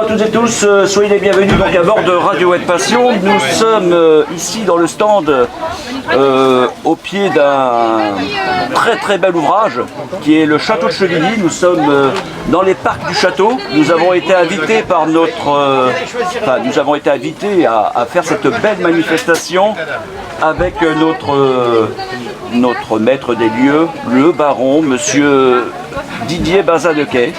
toutes et tous, soyez les bienvenus donc à bord de Radio Web Passion. Nous sommes ici dans le stand au pied d'un très bel ouvrage qui est le château de Chevilly. Nous sommes dans les parcs du château. Nous avons été invités par nous avons été invités à faire cette belle manifestation avec notre maître des lieux, le baron, monsieur Didier Bazadequet.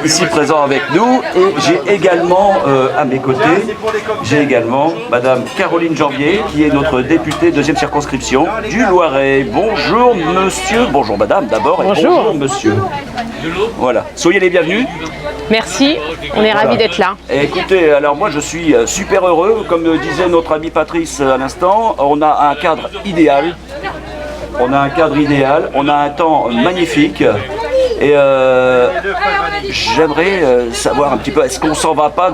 Ici présent avec nous, et j'ai également à mes côtés, j'ai également madame Caroline Janvier qui est notre députée deuxième circonscription du Loiret. Bonjour monsieur, bonjour madame d'abord et bonjour monsieur. Voilà, soyez les bienvenus. Merci, on est ravis d'être là. Et écoutez, alors moi je suis super heureux, comme disait notre amie Patrice à l'instant, on a un cadre idéal. On a un cadre idéal, on a un temps magnifique. Et j'aimerais savoir un petit peu, est-ce qu'on s'en va pas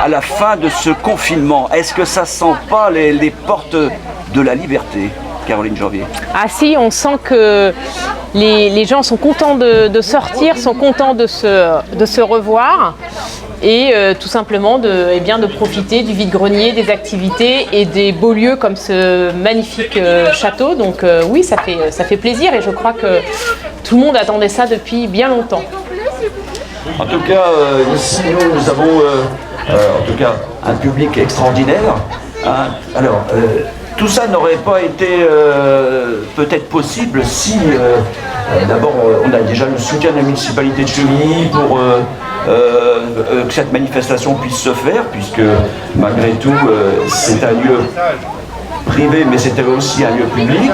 à la fin de ce confinement? Est-ce que ça sent pas les portes de la liberté, Caroline Janvier? Ah si, on sent que les gens sont contents de sortir, sont contents de se revoir. Et tout simplement de profiter du vide-grenier, des activités et des beaux lieux comme ce magnifique château. Donc oui, ça fait plaisir et je crois que tout le monde attendait ça depuis bien longtemps. En tout cas, ici nous avons en tout cas un public extraordinaire. Hein. Alors, tout ça n'aurait pas été peut-être possible si d'abord on a déjà le soutien de la municipalité de Chevilly pour que cette manifestation puisse se faire, puisque malgré tout c'est un lieu privé mais c'était aussi un lieu public,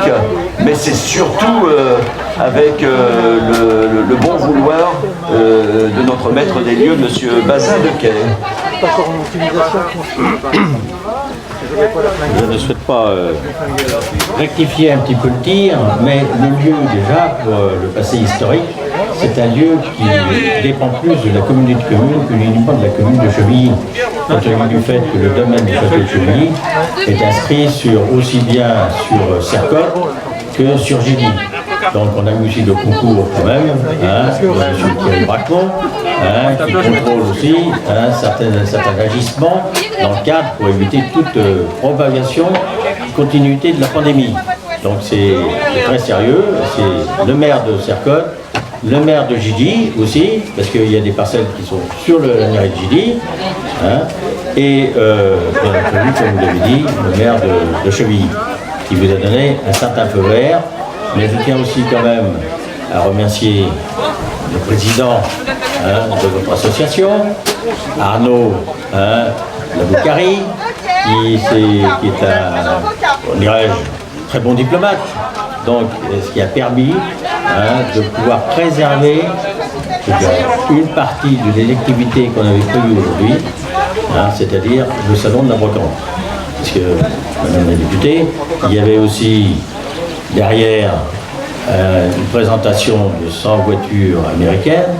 mais c'est surtout avec le bon vouloir de notre maître des lieux, monsieur Bazadequet. Je ne souhaite pas rectifier un petit peu le tir, mais le lieu déjà, pour le passé historique, c'est un lieu qui dépend plus de la communauté de communes que uniquement de la commune de Chevilly, compte tenu du fait que le domaine du château de Chevilly est inscrit aussi bien sur Cercotte que sur Gilly. Donc on a eu aussi le concours quand même, de M. Thierry Bracmont, qui contrôle aussi certains agissements dans le cadre pour éviter toute propagation, continuité de la pandémie. Donc c'est très sérieux, c'est le maire de Cercotte, le maire de Gilly aussi, parce qu'il y a des parcelles qui sont sur la mairie de Gilly, et bien entendu, comme vous l'avez dit, le maire de Chevilly, qui vous a donné un certain feu vert. Mais je tiens aussi quand même à remercier le président de votre association, Arnaud Laboucari, qui est un, dirais-je, très bon diplomate. Donc, ce qui a permis de pouvoir préserver une partie de l'électivité qu'on avait prévue aujourd'hui, c'est-à-dire le salon de la brocante. Parce que, madame la députée, il y avait aussi derrière une présentation de 100 voitures américaines,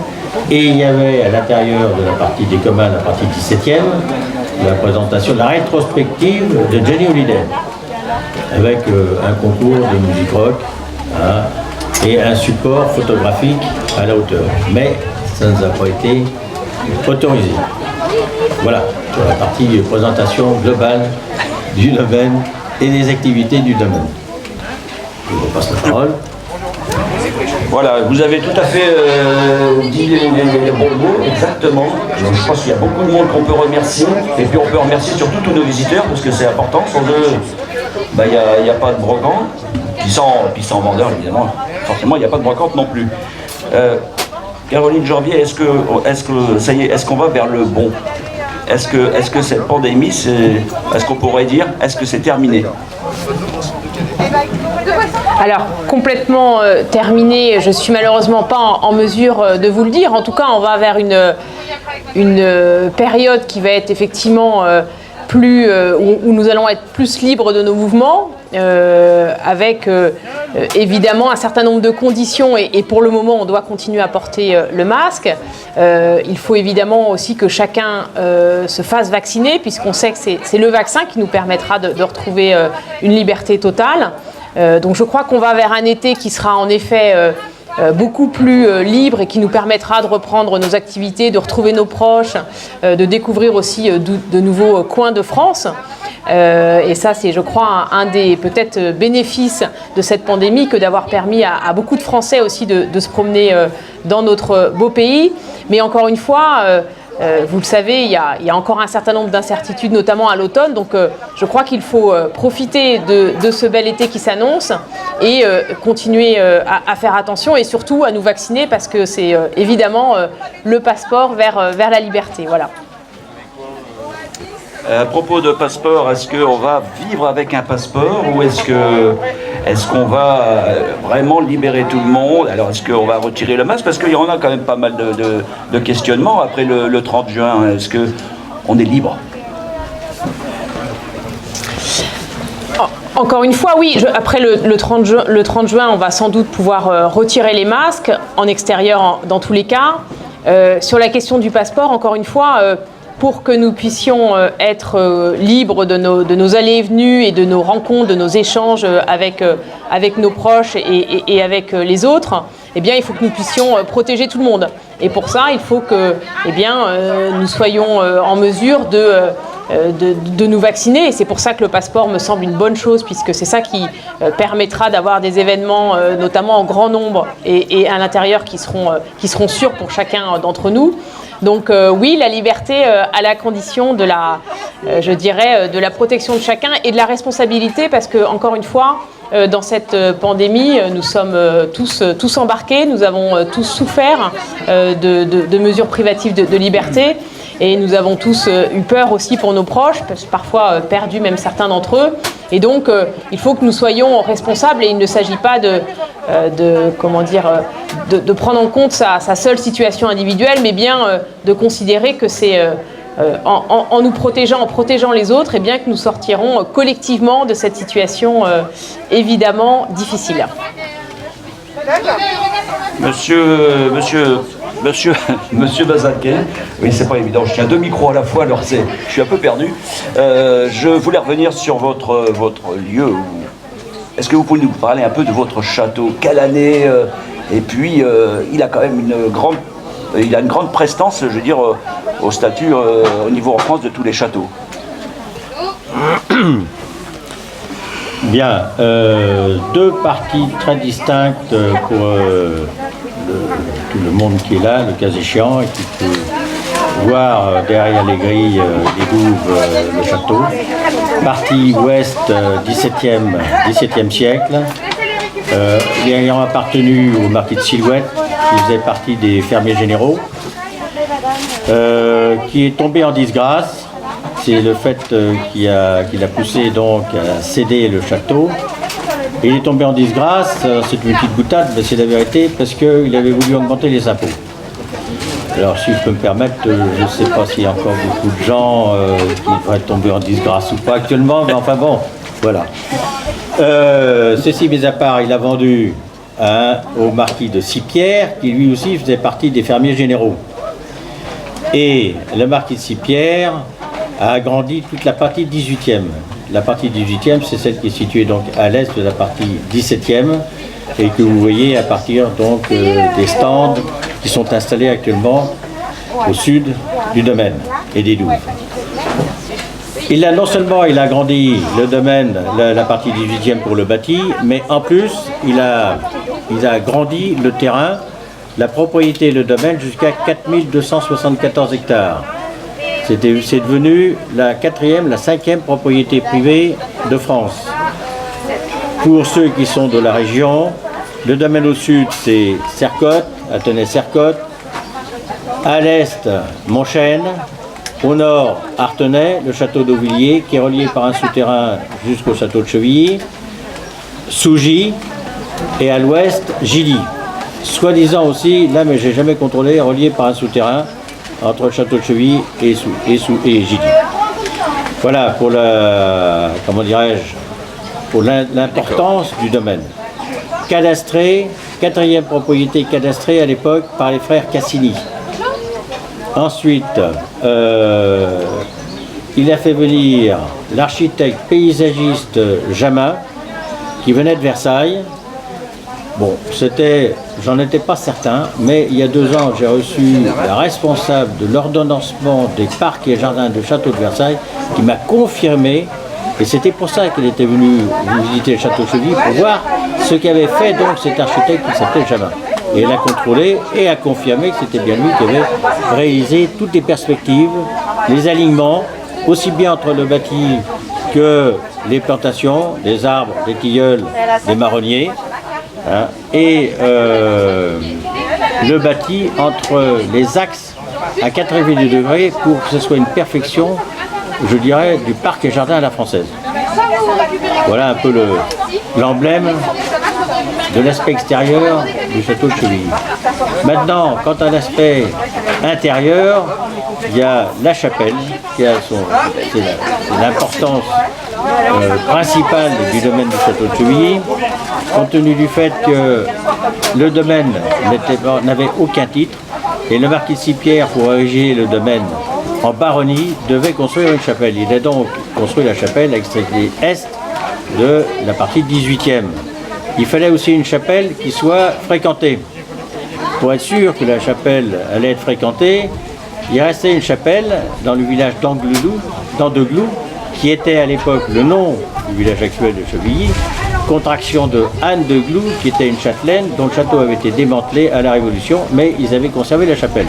et il y avait à l'intérieur de la partie des communs, la partie 17e, la présentation de la rétrospective de Johnny Hallyday, avec un concours de musique rock et un support photographique à la hauteur. Mais ça ne nous a pas été autorisé. Voilà, sur la partie présentation globale du domaine et des activités du domaine. Je vous passe la parole. Voilà, vous avez tout à fait dit les bons mots, exactement. Je pense qu'il y a beaucoup de monde qu'on peut remercier, et puis on peut remercier surtout tous nos visiteurs, parce que c'est important. Sans eux, il n'y a pas de brocante, puis sans vendeur évidemment. Forcément, il n'y a pas de brocante non plus. Caroline Janvier, est-ce que ça y est, est-ce qu'on va vers le bon? Est-ce que cette pandémie, est-ce qu'on pourrait dire, est-ce que c'est terminé? Alors, complètement terminé, je ne suis malheureusement pas en mesure de vous le dire. En tout cas, on va vers une période qui va être effectivement où nous allons être plus libres de nos mouvements, avec évidemment un certain nombre de conditions, et pour le moment on doit continuer à porter le masque. Il faut évidemment aussi que chacun se fasse vacciner, puisqu'on sait que c'est le vaccin qui nous permettra de retrouver une liberté totale. Donc je crois qu'on va vers un été qui sera en effet beaucoup plus libre et qui nous permettra de reprendre nos activités, de retrouver nos proches, de découvrir aussi de nouveaux coins de France. Et ça, c'est, je crois, un des peut-être bénéfices de cette pandémie que d'avoir permis à beaucoup de Français aussi de se promener dans notre beau pays. Mais encore une fois, vous le savez, il y a encore un certain nombre d'incertitudes, notamment à l'automne. Donc, je crois qu'il faut profiter de ce bel été qui s'annonce et continuer à faire attention et surtout à nous vacciner parce que c'est évidemment le passeport vers la liberté. Voilà. À propos de passeport, est-ce qu'on va vivre avec un passeport ou est-ce qu'on va vraiment libérer tout le monde? Alors, est-ce qu'on va retirer le masque? Parce qu'il y en a quand même pas mal de questionnements après le 30 juin. Est-ce qu'on est libre? Encore une fois, oui. Après le 30 juin, on va sans doute pouvoir retirer les masques en extérieur dans tous les cas. Sur la question du passeport, encore une fois... pour que nous puissions être libres de nos allées et venues et de nos rencontres, de nos échanges avec nos proches et avec les autres, eh bien, il faut que nous puissions protéger tout le monde. Et pour ça, il faut que nous soyons en mesure de nous vacciner. Et c'est pour ça que le passeport me semble une bonne chose, puisque c'est ça qui permettra d'avoir des événements, notamment en grand nombre et à l'intérieur, qui seront sûrs pour chacun d'entre nous. Donc oui, la liberté à la condition de de la protection de chacun et de la responsabilité, parce que encore une fois, dans cette pandémie, nous sommes tous embarqués, nous avons tous souffert de mesures privatives de liberté. Et nous avons tous eu peur aussi pour nos proches, parfois perdu même certains d'entre eux. Et donc, il faut que nous soyons responsables et il ne s'agit pas de prendre en compte sa seule situation individuelle, mais bien de considérer que c'est en nous protégeant, en protégeant les autres, et bien que nous sortirons collectivement de cette situation évidemment difficile. Monsieur Bazaquet, oui, c'est pas évident, je tiens deux micros à la fois, alors je suis un peu perdu. Je voulais revenir sur votre lieu. Est-ce que vous pouvez nous parler un peu de votre château? Quelle année? Et puis, il a quand même une grande prestance, je veux dire, au statut, au niveau en France de tous les châteaux. Bien, deux parties très distinctes pour tout le monde qui est là, le cas échéant, et qui peut voir derrière les grilles des douves le château. Partie ouest, 17e siècle, ayant appartenu au marquis de Silhouette, qui faisait partie des fermiers généraux, qui est tombé en disgrâce. C'est le fait qui l'a poussé donc à céder le château. Et il est tombé en disgrâce, c'est une petite boutade, mais c'est la vérité, parce qu'il avait voulu augmenter les impôts. Alors si je peux me permettre, je ne sais pas s'il y a encore beaucoup de gens qui devraient tomber en disgrâce ou pas actuellement, mais enfin bon, voilà. Ceci mis à part, il a vendu au marquis de Sipierre, qui lui aussi faisait partie des fermiers généraux. Et le marquis de Sipierre a agrandi toute la partie 18e. La partie 18e, c'est celle qui est située donc à l'est de la partie 17e et que vous voyez à partir donc des stands qui sont installés actuellement au sud du domaine et des douves. Non seulement il a agrandi le domaine, la partie 18e pour le bâti, mais en plus il a agrandi le terrain, la propriété, le domaine jusqu'à 4274 hectares. C'est devenu la 5e propriété privée de France. Pour ceux qui sont de la région, le domaine au sud, c'est Sercotte, Athenay-Sercotte. À l'est, Montchêne. Au nord, Artenay, le château d'Auvilliers, qui est relié par un souterrain jusqu'au château de Chevilly. Sougy. Et à l'ouest, Gilly. Soi-disant aussi, là mais j'ai jamais contrôlé, relié par un souterrain entre le château de Chevilly et Gilly. Voilà pour pour l'importance du domaine. Cadastré, 4e propriété cadastrée à l'époque par les frères Cassini. Ensuite, il a fait venir l'architecte paysagiste Jamin, qui venait de Versailles, Bon, j'en étais pas certain, mais il y a 2 ans, j'ai reçu la responsable de l'ordonnancement des parcs et jardins du château de Versailles qui m'a confirmé, et c'était pour ça qu'elle était venue visiter le château de Chevilly, pour voir ce qu'avait fait donc cet architecte qui s'appelait Jamin. Et elle a contrôlé et a confirmé que c'était bien lui qui avait réalisé toutes les perspectives, les alignements, aussi bien entre le bâti que les plantations, les arbres, les tilleuls, les marronniers, hein, et le bâti entre les axes à 90 degrés pour que ce soit une perfection, je dirais, du parc et jardin à la française. Voilà un peu l'emblème de l'aspect extérieur du château de Chevilly. Maintenant, quant à l'aspect intérieur, il y a la chapelle, qui a c'est l'importance principale du domaine du château de Chevilly, compte tenu du fait que le domaine n'avait aucun titre, et le marquis de Sipierre, pour ériger le domaine en baronnie, devait construire une chapelle. Il a donc construit la chapelle à l'extrémité est de la partie 18e. Il fallait aussi une chapelle qui soit fréquentée. Pour être sûr que la chapelle allait être fréquentée, il restait une chapelle dans le village d'Andeglou, qui était à l'époque le nom du village actuel de Chevilly, contraction de Anne de Glou, qui était une châtelaine dont le château avait été démantelé à la Révolution, mais ils avaient conservé la chapelle.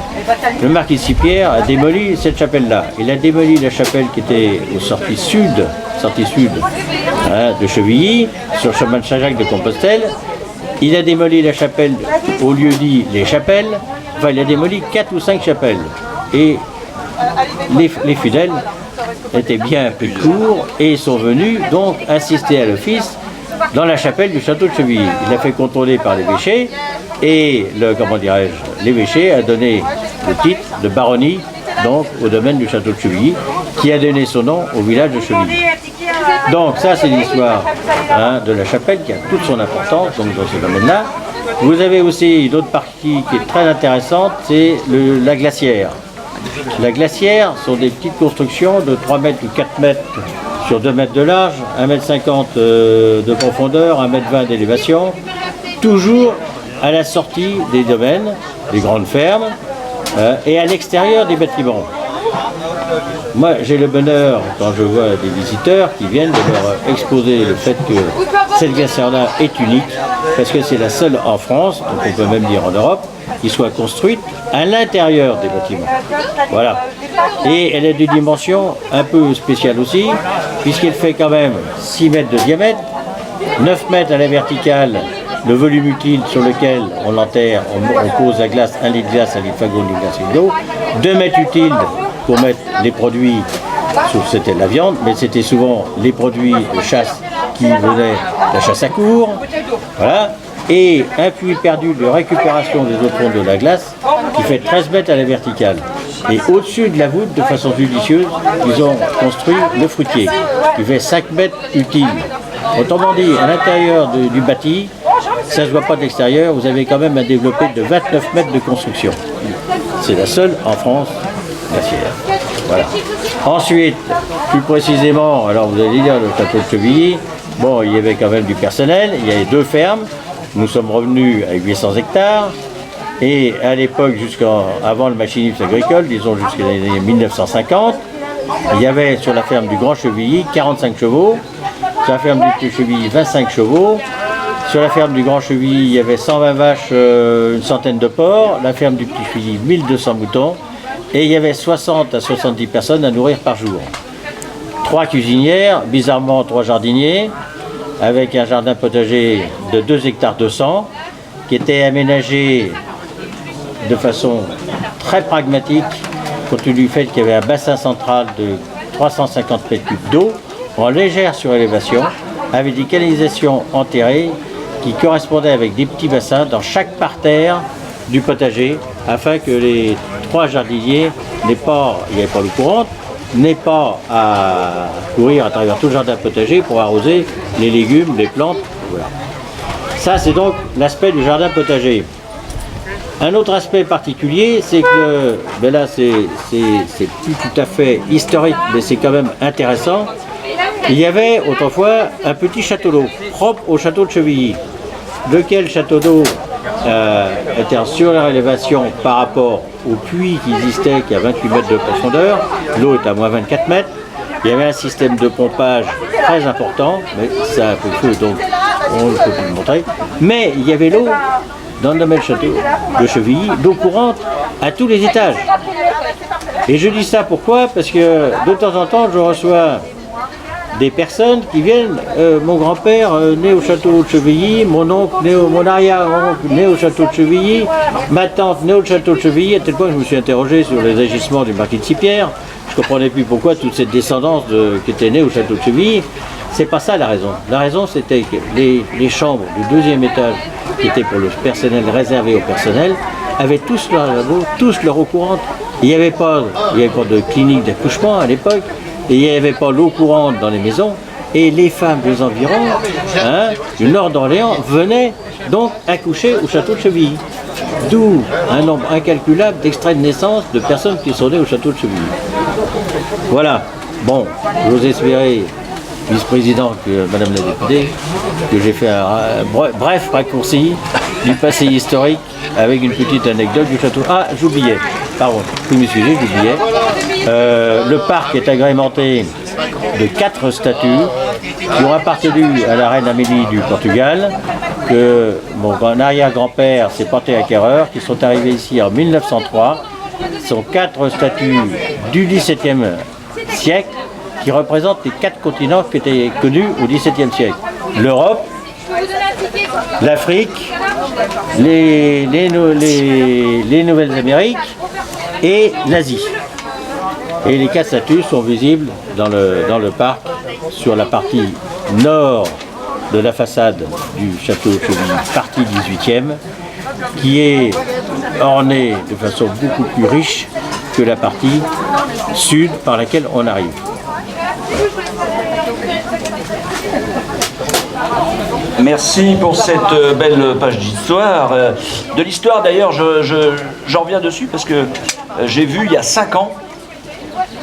Le marquis de Sipierre a démoli cette chapelle-là. Il a démoli la chapelle qui était aux sorties sud de Chevilly, sur le chemin de Saint-Jacques de Compostelle. Il a démoli la chapelle au lieu dit les chapelles. Enfin, il a démoli 4 ou 5 chapelles. Et les fidèles étaient bien plus courts et sont venus donc assister à l'office dans la chapelle du château de Chevilly. Il a fait contrôler par l'évêché et l'évêché a donné le titre de baronnie donc au domaine du château de Chevilly, qui a donné son nom au village de Chevilly. Donc ça c'est l'histoire de la chapelle qui a toute son importance donc, dans ce domaine-là. Vous avez aussi une autre partie qui est très intéressante, c'est la glacière. La glacière sont des petites constructions de 3 mètres ou 4 mètres sur 2 mètres de large, 1,50 m de profondeur, 1,20 m d'élévation, toujours à la sortie des domaines, des grandes fermes, et à l'extérieur des bâtiments. Moi, j'ai le bonheur, quand je vois des visiteurs qui viennent, de leur exposer le fait que cette glacière-là est unique, parce que c'est la seule en France, donc on peut même dire en Europe, qui soit construite à l'intérieur des bâtiments. Voilà. Et elle a des dimensions un peu spéciales aussi, puisqu'elle fait quand même 6 mètres de diamètre, 9 mètres à la verticale, le volume utile sur lequel on l'enterre, on pose la glace, 1 litre de glace, 1 litre de fagot, 1 litre de glace, 1 litre d'eau, 2 mètres utiles pour mettre les produits, sauf c'était la viande, mais c'était souvent les produits de chasse qui venaient de la chasse à court, voilà, et un puits perdu de récupération des eaux de fond de la glace qui fait 13 mètres à la verticale. Et au-dessus de la voûte, de façon judicieuse, ils ont construit le fruitier, qui fait 5 mètres utiles. Autrement dit, à l'intérieur du bâti, ça ne se voit pas de l'extérieur, vous avez quand même un développé de 29 mètres de construction. C'est la seule en France glaciaire. Voilà. Ensuite, plus précisément, alors vous allez dire le château de Chevilly, bon, il y avait quand même du personnel, il y avait 2 fermes, nous sommes revenus à 800 hectares, et à l'époque, avant le machinisme agricole, disons jusqu'à l'année 1950, il y avait sur la ferme du Grand Chevilly 45 chevaux, sur la ferme du Petit Chevilly 25 chevaux, sur la ferme du Grand Chevilly il y avait 120 vaches, une centaine de porcs, la ferme du Petit Chevilly 1200 moutons, et il y avait 60 à 70 personnes à nourrir par jour. 3 cuisinières, bizarrement 3 jardiniers, avec un jardin potager de 2 hectares 200, qui était aménagé de façon très pragmatique, compte tenu du fait qu'il y avait un bassin central de 350 mètres cubes d'eau, en légère surélévation, avec des canalisations enterrées qui correspondaient avec des petits bassins dans chaque parterre du potager, afin que les 3 jardiniers n'aient pas, il n'y avait pas l'eau courante, n'aient pas à courir à travers tout le jardin potager pour arroser les légumes, les plantes, voilà. Ça c'est donc l'aspect du jardin potager. Un autre aspect particulier, c'est que, ben là c'est plus tout à fait historique, mais c'est quand même intéressant. Il y avait autrefois un petit château d'eau, propre au château de Chevilly. lequel château d'eau était en surélévation par rapport au puits qui existait, qui a 28 mètres de profondeur. L'eau est à moins 24 mètres. Il y avait un système de pompage très important, mais ça a peu de feu, donc on ne peut plus le montrer. Mais il y avait l'eau dans le domaine château de Chevilly, l'eau courante à tous les étages. Et je dis ça pourquoi? Parce que de temps en temps, je reçois des personnes qui viennent, mon grand-père né au château de Chevilly, mon oncle mon arrière-oncle né au château de Chevilly, ma tante née au château de Chevilly, à tel point que je me suis interrogé sur les agissements du marquis de Sipierre. Je ne comprenais plus pourquoi toute cette descendance qui était née au château de Chevilly. C'est pas ça la raison. La raison, c'était que les chambres du deuxième étage, qui étaient pour le personnel, réservé au personnel, avaient tous leur lavabo, tous leur eau courante. Il n'y avait pas de clinique d'accouchement à l'époque, et il n'y avait pas l'eau courante dans les maisons, et les femmes des environs, du nord d'Orléans, venaient donc accoucher au château de Chevilly. D'où un nombre incalculable d'extraits de naissance de personnes qui sont nées au château de Chevilly. Voilà. Bon, j'ose espérer, vice-président, madame la députée, que j'ai fait un bref raccourci du passé historique avec une petite anecdote du château. Ah, j'oubliais, pardon, vous m'excusez, j'oubliais. Le parc est agrémenté de 4 statues qui ont appartenu à la reine Amélie du Portugal, que mon arrière-grand-père s'est porté acquéreur, qui sont arrivés ici en 1903. Ce sont 4 statues du XVIIe siècle qui représentent les 4 continents qui étaient connus au XVIIe siècle. L'Europe, l'Afrique, les Nouvelles-Amériques et l'Asie. Et les 4 statues sont visibles dans le parc sur la partie nord de la façade du château de Chevilly, partie 18e, qui est ornée de façon beaucoup plus riche que la partie sud par laquelle on arrive. Merci pour cette belle page d'histoire. De l'histoire d'ailleurs, j'en reviens dessus parce que j'ai vu il y a 5 ans,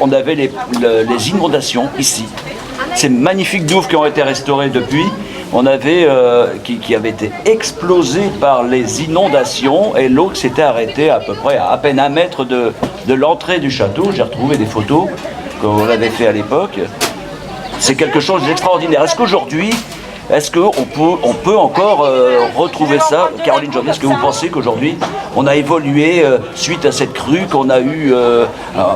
on avait les inondations ici. Ces magnifiques douves qui ont été restaurées depuis, on avait, qui avaient été explosées par les inondations et l'eau s'était arrêtée à peu près à peine 1 mètre de l'entrée du château. J'ai retrouvé des photos qu'on avait fait à l'époque. C'est quelque chose d'extraordinaire. Est-ce qu'aujourd'hui, on peut encore retrouver ça? Caroline Joly, est-ce que vous pensez qu'aujourd'hui, on a évolué suite à cette crue qu'on a eue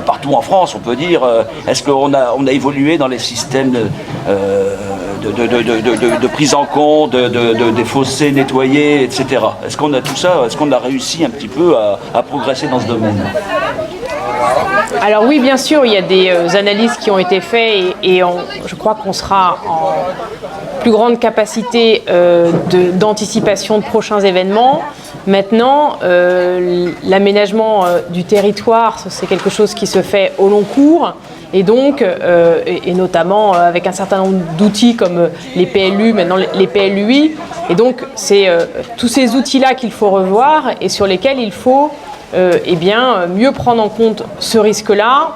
partout en France, on peut dire? Est-ce qu'on a évolué dans les systèmes de prise en compte, des fossés nettoyés, etc. Est-ce qu'on a tout ça? Est-ce qu'on a réussi un petit peu à progresser dans ce domaine? Alors oui, bien sûr, il y a des analyses qui ont été faites et je crois qu'on sera en plus grande capacité d'anticipation de prochains événements. Maintenant, l'aménagement du territoire, c'est quelque chose qui se fait au long cours. Et donc, et notamment avec un certain nombre d'outils comme les PLU, maintenant les PLUI. Et donc, c'est tous ces outils-là qu'il faut revoir et sur lesquels il faut mieux prendre en compte ce risque-là,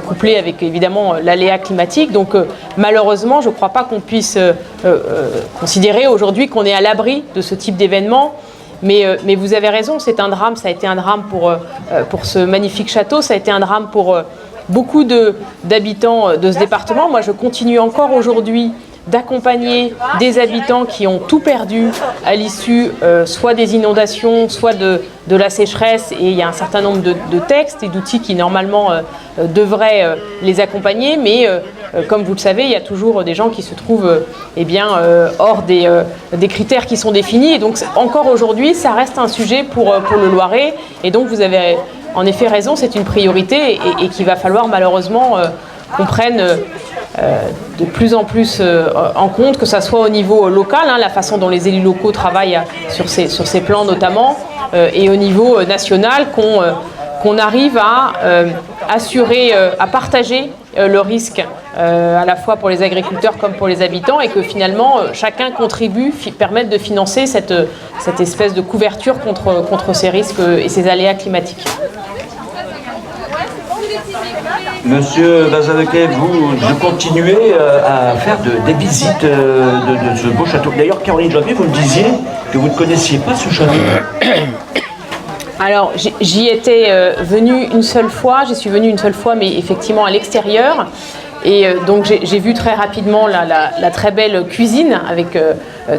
couplé avec évidemment l'aléa climatique. Donc malheureusement, je ne crois pas qu'on puisse considérer aujourd'hui qu'on est à l'abri de ce type d'événement. Mais vous avez raison, c'est un drame, ça a été un drame pour ce magnifique château, ça a été un drame pour beaucoup d'habitants de ce département. Moi, je continue encore aujourd'hui d'accompagner des habitants qui ont tout perdu à l'issue soit des inondations, soit de la sécheresse. Et il y a un certain nombre de textes et d'outils qui normalement devraient les accompagner. Mais comme vous le savez, il y a toujours des gens qui se trouvent hors des critères qui sont définis. Et donc encore aujourd'hui, ça reste un sujet pour le Loiret. Et donc vous avez en effet raison, c'est une priorité et qu'il va falloir malheureusement qu'on prenne de plus en plus en compte, que ça soit au niveau local, la façon dont les élus locaux travaillent sur ces plans notamment, et au niveau national, qu'on arrive à assurer, à partager le risque à la fois pour les agriculteurs comme pour les habitants, et que finalement chacun contribue, permette de financer cette espèce de couverture contre ces risques et ces aléas climatiques. Monsieur Bazaveke, vous continuez à faire des visites de ce beau château. D'ailleurs, Caroline Janvier, vous me disiez que vous ne connaissiez pas ce château. Alors, j'y étais venue une seule fois, j'y suis venue une seule fois, mais effectivement à l'extérieur. Et donc j'ai vu très rapidement la très belle cuisine avec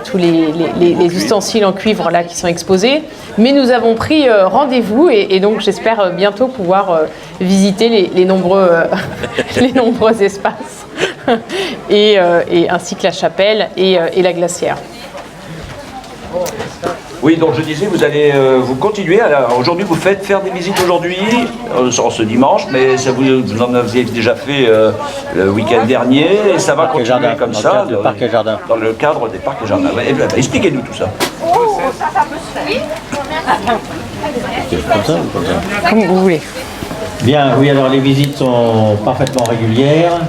tous les ustensiles en cuivre là qui sont exposés. Mais nous avons pris rendez-vous et donc j'espère bientôt pouvoir visiter les nombreux, les nombreux espaces et ainsi que la chapelle et la glacière. Oui, donc je disais, vous allez vous continuer. Aujourd'hui, vous faites faire des visites aujourd'hui, ce dimanche, mais ça vous en aviez déjà fait le week-end dernier, et ça va continuer comme ça, dans le cadre des parcs et jardins. Expliquez-nous tout ça. Comme ça ou comme ça? Comme vous voulez. Bien, oui, alors les visites sont parfaitement régulières.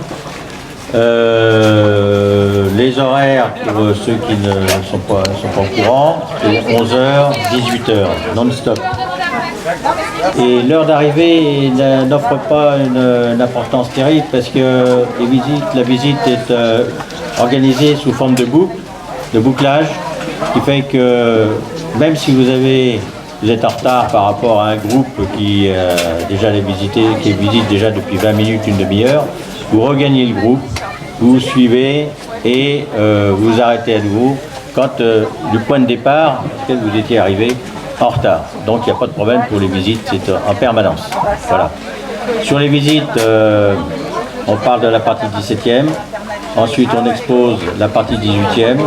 Les horaires, pour ceux qui ne sont pas au courant, c'est 11h, 18h, non-stop. Et l'heure d'arrivée n'offre pas une importance terrible parce que la visite est organisée sous forme de bouclage, ce qui fait que même si vous êtes en retard par rapport à un groupe qui visite déjà depuis 20 minutes, une demi-heure, vous regagnez le groupe, vous suivez et vous arrêtez à nouveau quand du point de départ auquel vous étiez arrivé en retard. Donc il n'y a pas de problème pour les visites, c'est en permanence. Voilà. Sur les visites, on parle de la partie 17e, ensuite on expose la partie 18e,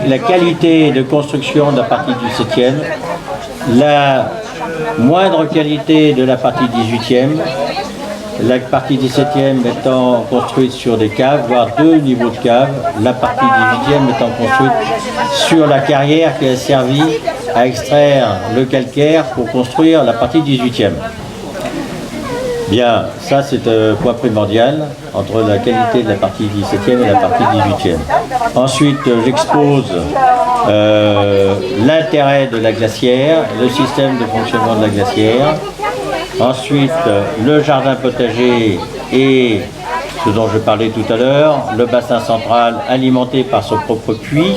la qualité de construction de la partie 17e, la moindre qualité de la partie 18e, la partie 17e étant construite sur des caves, voire 2 niveaux de caves, la partie 18e étant construite sur la carrière qui a servi à extraire le calcaire pour construire la partie 18e. Bien, ça c'est un point primordial entre la qualité de la partie 17e et la partie 18e. Ensuite, j'expose l'intérêt de la glacière, le système de fonctionnement de la glacière. Ensuite, le jardin potager et ce dont je parlais tout à l'heure, le bassin central alimenté par son propre puits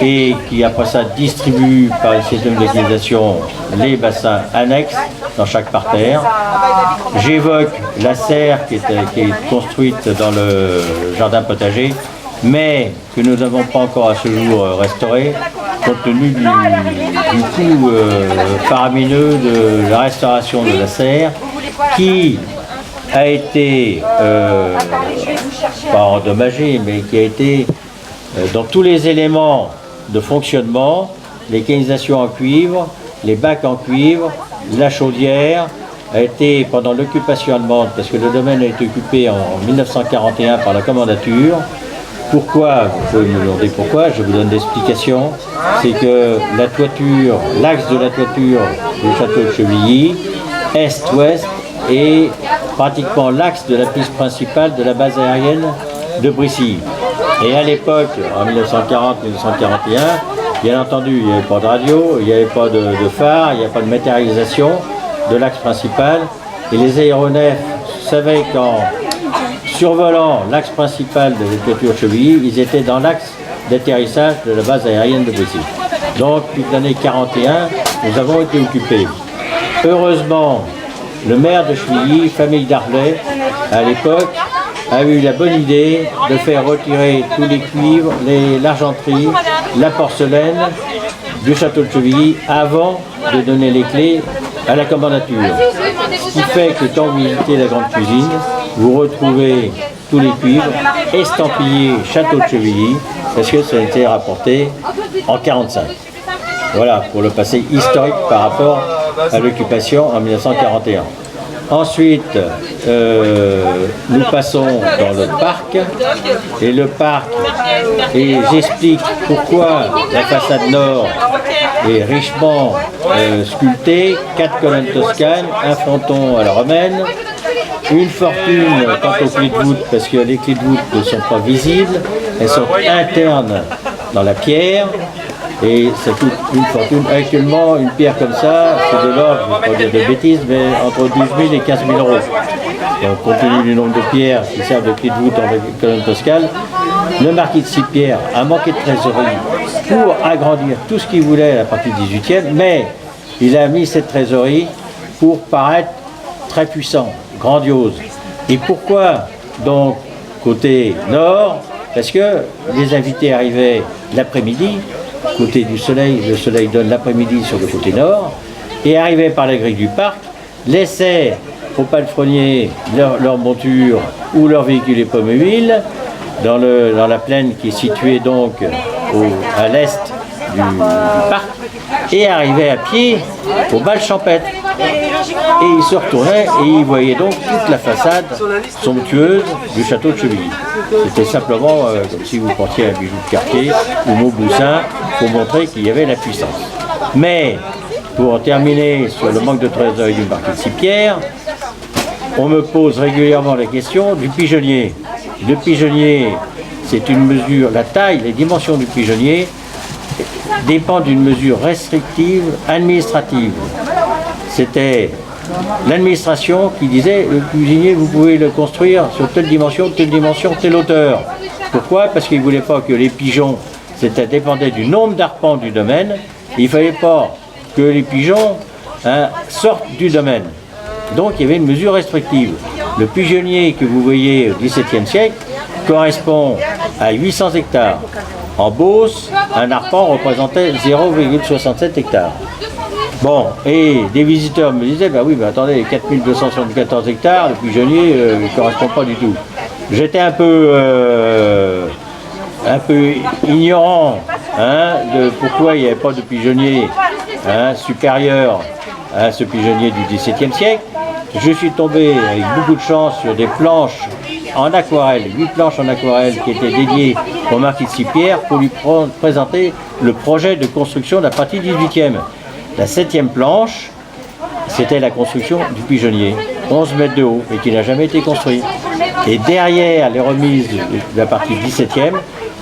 et qui après ça distribue par le système de canalisation les bassins annexes dans chaque parterre. J'évoque la serre qui est construite dans le jardin potager, mais que nous n'avons pas encore à ce jour restaurée, compte tenu du coût faramineux de la restauration de la serre, qui a été, pas endommagée, mais qui a été dans tous les éléments de fonctionnement, les canalisations en cuivre, les bacs en cuivre, la chaudière, a été pendant l'occupation allemande, parce que le domaine a été occupé en 1941 par la commandature. Pourquoi? Vous pouvez me demander pourquoi, je vous donne l'explication. C'est que la toiture, l'axe de la toiture du château de Chevilly, est-ouest, est pratiquement l'axe de la piste principale de la base aérienne de Brissy. Et à l'époque, en 1940-1941, bien entendu, il n'y avait pas de radio, il n'y avait pas de phare, il n'y avait pas de matérialisation de l'axe principal. Et les aéronefs savaient qu'en survolant l'axe principal de la toiture Chevilly, ils étaient dans l'axe d'atterrissage de la base aérienne de Brissy. Donc, depuis l'année 1941, nous avons été occupés. Heureusement, le maire de Chevilly, famille Darblay, à l'époque, a eu la bonne idée de faire retirer tous les cuivres, l'argenterie, la porcelaine du château de Chevilly avant de donner les clés à la commandature. Ce qui fait que quand vous visitez la grande cuisine, vous retrouvez tous les cuivres estampillés château de Chevilly, parce que ça a été rapporté en 1945. Voilà, pour le passé historique par rapport à l'occupation en 1941. Ensuite, nous passons dans le parc, et le parc, et j'explique pourquoi la façade nord est richement sculptée, 4 colonnes toscanes, un fronton à la romaine, une fortune quant aux clés de voûte, parce que les clés de voûte ne sont pas visibles, elles sont internes dans la pierre, et ça coûte une fortune. Actuellement, une pierre comme ça, c'est de l'ordre, je ne vais pas dire de bêtises, mais entre 12 000 et 15 000 euros. donc compte tenu du nombre de pierres qui servent de clé de voûte en colonne toscane, le marquis de Sipierre a manqué de trésorerie pour agrandir tout ce qu'il voulait à la partie 18e, mais il a mis cette trésorerie pour paraître très puissant, grandiose. Et pourquoi donc côté nord? Parce que les invités arrivaient l'après-midi, côté du soleil, le soleil donne l'après-midi sur le côté nord, et arrivaient par la grille du parc, laissaient aux palefreniers leur monture ou leur véhicule hippomobile dans la plaine qui est située donc à l'est du parc, et arrivaient à pied au bal champêtre. Et ils se retournaient et ils voyaient donc toute la façade somptueuse du château de Chevilly. C'était simplement comme si vous portiez un bijou de Cartier ou Mauboussin pour montrer qu'il y avait la puissance. Mais pour terminer sur le manque de trésorerie du marquis de Sipierre, on me pose régulièrement la question du pigeonnier. Le pigeonnier, c'est une mesure, la taille, les dimensions du pigeonnier dépendent d'une mesure restrictive administrative. C'était l'administration qui disait le cuisinier, vous pouvez le construire sur telle dimension, telle hauteur. Pourquoi? Parce qu'ils ne voulaient pas que les pigeons, c'était dépendait du nombre d'arpents du domaine. Il ne fallait pas que les pigeons sortent du domaine. Donc il y avait une mesure restrictive. Le pigeonnier que vous voyez au XVIIe siècle correspond à 800 hectares. En Beauce, un arpent représentait 0,67 hectares. Bon, et des visiteurs me disaient, bah oui, mais attendez, 4274 hectares, le pigeonnier ne correspond pas du tout. J'étais un peu ignorant de pourquoi il n'y avait pas de pigeonnier supérieur à ce pigeonnier du XVIIe siècle. Je suis tombé avec beaucoup de chance sur des planches en aquarelle, 8 planches en aquarelle qui étaient dédiées au marquis de Sipierre pour lui présenter le projet de construction de la partie 18e. La 7e planche, c'était la construction du pigeonnier, 11 mètres de haut, et qui n'a jamais été construit. Et derrière les remises de la partie 17e,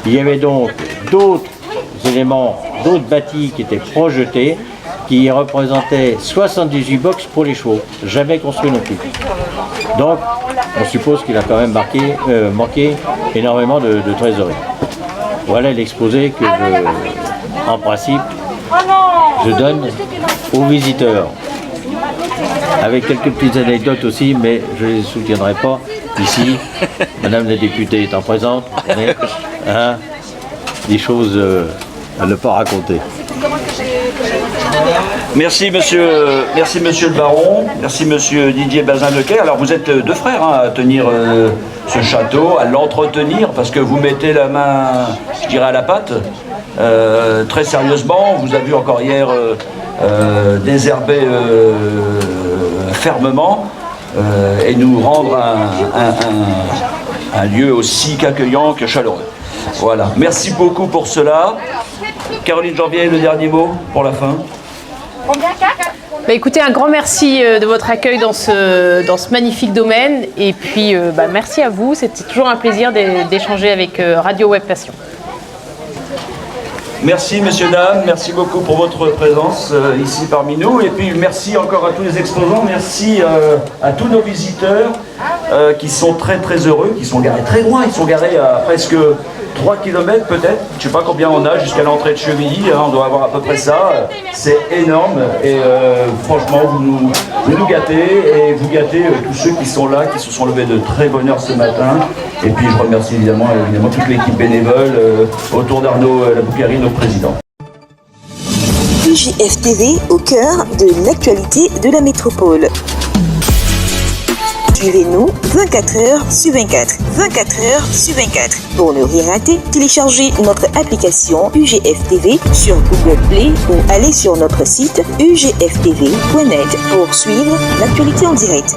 il y avait donc d'autres éléments, d'autres bâtis qui étaient projetés, qui représentaient 78 box pour les chevaux, jamais construits non plus. Donc, on suppose qu'il a quand même manqué énormément de trésorerie. Voilà l'exposé que, en principe, je donne aux visiteurs. Avec quelques petites anecdotes aussi, mais je ne les soutiendrai pas ici. Madame la députée étant présente, mais, des choses à ne pas raconter. Merci monsieur le baron, merci monsieur Didier Bazin-Lequer. Alors vous êtes deux frères à tenir ce château, à l'entretenir, parce que vous mettez la main, je dirais, à la pâte, très sérieusement. On vous a vu encore hier désherber fermement et nous rendre un lieu aussi qu'accueillant que chaleureux. Voilà, merci beaucoup pour cela. Caroline Janvier, le dernier mot pour la fin. Bah écoutez, un grand merci de votre accueil dans ce magnifique domaine. Et puis, merci à vous. C'était toujours un plaisir d'échanger avec Radio Web Passion. Merci messieurs, dames, merci beaucoup pour votre présence ici parmi nous. Et puis merci encore à tous les exposants, merci à tous nos visiteurs qui sont très très heureux, qui sont garés très loin, ils sont garés à presque 3 km peut-être, je ne sais pas combien on a jusqu'à l'entrée de Chevilly, on doit avoir à peu près ça, c'est énorme et franchement vous nous gâtez et vous gâtez tous ceux qui sont là, qui se sont levés de très bonne heure ce matin. Et puis je remercie évidemment toute l'équipe bénévole autour d'Arnaud Laboucari, notre président. UJF TV au cœur de l'actualité de la métropole. Suivez-nous 24h sur 24. 24h sur 24. Pour ne rien rater, téléchargez notre application UGF TV sur Google Play ou allez sur notre site ugftv.net pour suivre l'actualité en direct.